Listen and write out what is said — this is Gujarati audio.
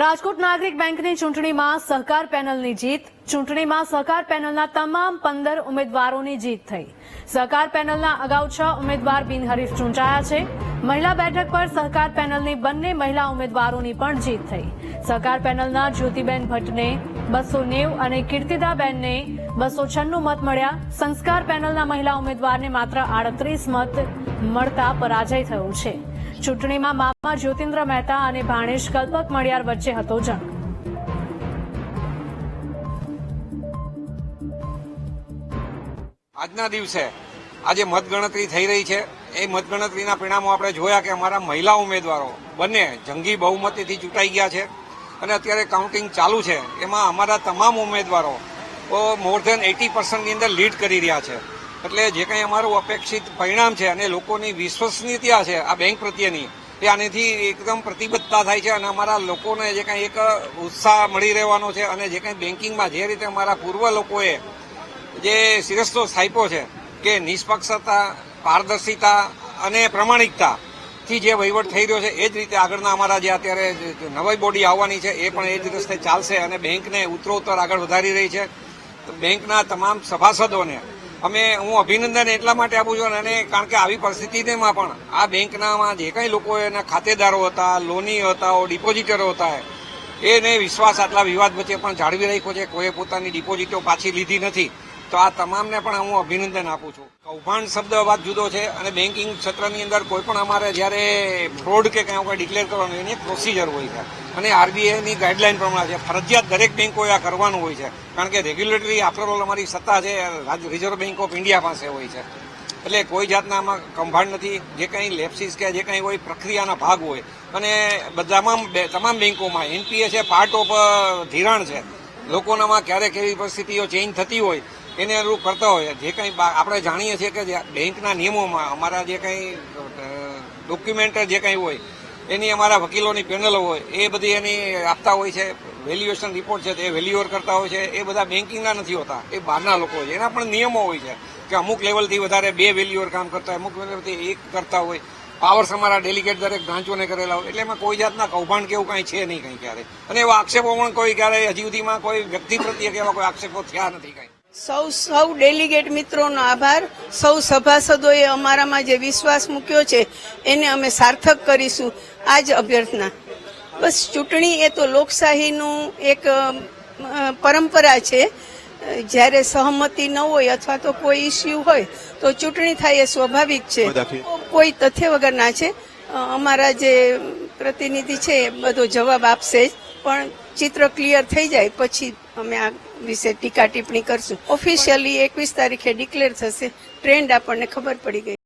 રાજકોટ નાગરિક બેંકની ચૂંટણીમાં સહકાર પેનલની જીત. ચૂંટણીમાં સહકાર પેનલના તમામ 15 ઉમેદવારોની જીત થઈ. સહકાર પેનલના અગાઉ 6 ઉમેદવાર બિનહરીફ ચૂંટાયા છે. મહિલા બેઠક પર સહકાર પેનલની બંને મહિલા ઉમેદવારોની પણ જીત થઈ. સહકાર પેનલના જ્યોતિબેન ભટ્ટને 290 અને કીર્તિદાબેનને 296 મત મળ્યા. સંસ્કાર પેનલના મહિલા ઉમેદવારને માત્ર 38 મત મળતા પરાજય થયો છે. ચૂંટણીમાં મામા જ્યોતિન્દ્ર મહેતા અને ભાણેજ કલ્પક મડિયાર વચ્ચે હતો જંગ. આજના દિવસે આજે મતગણતરી થઈ રહી છે. એ મતગણતરીના પરિણામો આપણે જોયા કે અમારા મહિલા ઉમેદવારો બંને જંગી બહુમતીથી ચૂંટાઈ ગયા છે અને અત્યારે કાઉન્ટિંગ ચાલુ છે. એમાં અમારા તમામ ઉમેદવારો મોર ધેન 80% ની અંદર લીડ કરી રહ્યા છે. એટલે જે કંઈ અમારું અપેક્ષિત પરિણામ છે અને લોકોની વિશ્વસનીયતા છે આ બેંક પ્રત્યેની, એ આનેથી એકદમ પ્રતિબદ્ધતા થાય છે અને અમારા લોકોને જે કંઈ એક ઉત્સાહ મળી રહેવાનો છે. અને જે કંઈ બેન્કિંગમાં જે રીતે અમારા પૂર્વ લોકોએ જે શિરસ્તો સ્થાપ્યો છે કે નિષ્પક્ષતા, પારદર્શિતા અને પ્રમાણિકતાથી જે વહીવટ થઈ રહ્યો છે, એ જ રીતે આગળના અમારા જે અત્યારે નવી બોડી આવવાની છે એ પણ એ જ રસ્તે ચાલશે અને બેંકને ઉત્તરોત્તર આગળ વધારી રહી છે. બેંકના તમામ સભાસદોને હું અભિનંદન એટલા માટે આપું છું અને કારણ કે આવી પરિસ્થિતિમાં પણ આ બેંકનામાં જે કંઈ લોકો એના ખાતેદારો હતા, લોની હતા, ડિપોઝિટરો હતા, એને વિશ્વાસ આટલા વિવાદ વચ્ચે પણ જાળવી રાખ્યો છે. કોઈએ પોતાની ડિપોઝિટો પાછી લીધી નથી. તો આ તમામને પણ હું અભિનંદન આપું છું. કૌભાંડ શબ્દ વાત જુદો છે અને બેન્કિંગ ક્ષેત્રની અંદર કોઈ પણ અમારે જ્યારે ફ્રોડ કે કંઈ કોઈ ડિક્લેર કરવાનું એની એક પ્રોસિજર હોય છે અને આરબીઆઈની ગાઈડલાઈન પ્રમાણે છે. ફરજિયાત દરેક બેંકોએ આ કરવાનું હોય છે કારણ કે રેગ્યુલેટરી આફ્ટરઓલ અમારી સત્તા છે રિઝર્વ બેંક ઓફ ઇન્ડિયા પાસે હોય છે. એટલે કોઈ જાતના આમાં કૌભાંડ નથી. જે કંઈ લેપ્સિસ કે જે કંઈ હોય પ્રક્રિયાના ભાગ હોય અને તમામ બેંકોમાં એનપીએ છે, પાર્ટ ઓફ ધિરાણ છે. લોકોનામાં ક્યારેક એવી પરિસ્થિતિઓ ચેન્જ થતી હોય એને અનુરૂપ કરતા હોય. જે કંઈ આપણે જાણીએ છીએ કે બેંકના નિયમોમાં અમારા જે કંઈ ડોક્યુમેન્ટ જે કંઈ હોય એની અમારા વકીલોની પેનલો હોય એ બધી એની આપતા હોય છે. વેલ્યુએશન રિપોર્ટ છે તે વેલ્યુઅર કરતા હોય છે. એ બધા બેન્કિંગના નથી હોતા, એ બહારના લોકો હોય. એના પણ નિયમો હોય છે કે અમુક લેવલથી વધારે 2 વેલ્યુઅર કામ કરતા હોય, અમુક લેવલથી 1 કરતા હોય. પાવર્સ અમારા ડેલિગેટ દરેક બ્રાન્ચોને કરેલા હોય. એટલે એમાં કોઈ જાતના કૌભાંડ કે એવું કાંઈ છે નહીં કંઈ ક્યારે. અને એવા આક્ષેપો પણ કોઈ ક્યારે હજી સુધીમાં કોઈ વ્યક્તિ પ્રત્યે કે એવા કોઈ આક્ષેપો થયા નથી કાંઈ. સૌ ડેલિગેટ મિત્રોનો આભાર. સૌ સભાસદોએ અમારામાં જે વિશ્વાસ મૂક્યો છે એને અમે સાર્થક કરીશું. આ જ અભ્યર્થના. બસ ચૂંટણી એ તો લોકશાહીનું એક પરંપરા છે. જ્યારે સહમતિ ન હોય અથવા તો કોઈ ઇસ્યુ હોય તો ચૂંટણી થાય એ સ્વાભાવિક છે. કોઈ તથ્ય વગરના છે. અમારા જે પ્રતિનિધિ છે એ બધો જવાબ આપશે જ, પણ ચિત્ર ક્લિયર થઈ જાય પછી અમે આ વિશે ટીકા ટિપ્પણી કરશું. ઓફિશિયલી 21 તારીખે ડિક્લેર થશે. ટ્રેન્ડ આપણને ખબર પડી ગઈ.